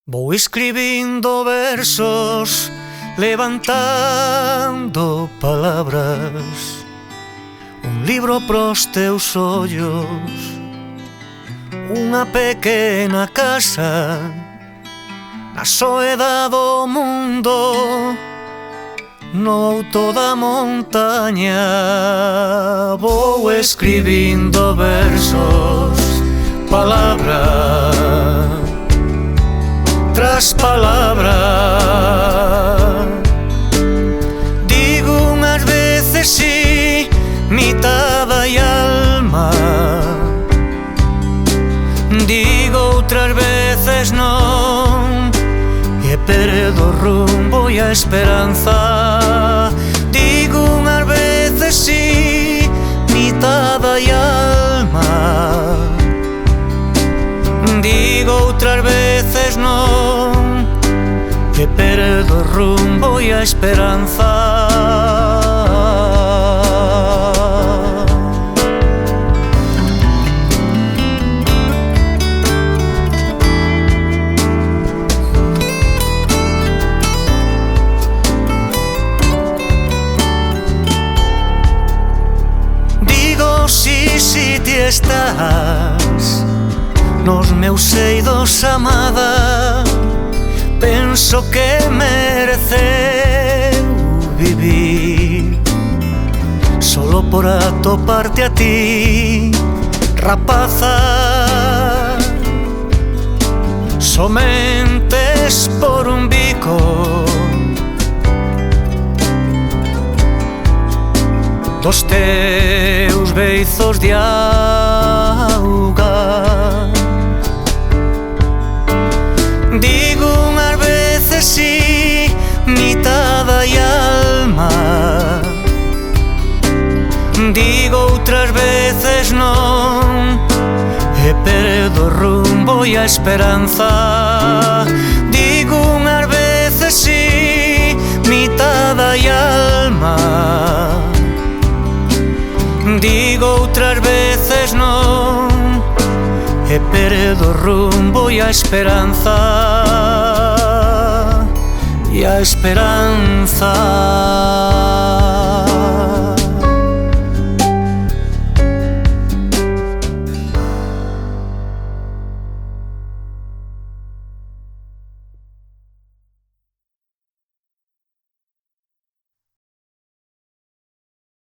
Vou escribindo versos, levantando palabras, un libro pros teus ollos, unha pequena casa na soedad do mundo, no alto da montaña. Vou escribindo versos, palabra tras palabra. Digo unhas veces si, mitad hai alma, digo outras veces non, e perdo o rumbo e a esperanza. Digo unhas veces si, mitad hai alma, digo outras veces non, e perdo o rumbo e a esperanza. Digo si ti estás nos meus eidos, amada, penso que mereceu vivir solo por atoparte a ti, rapaza. Somentes por un bico dos teus beizos de auga. Digo unhas veces si, mitad hai alma, digo outras veces non, e perdo o rumbo e a esperanza. Digo unhas veces si, mitad hai alma, digo outras veces non, e perdo o rumbo e a esperanza. E a esperanza.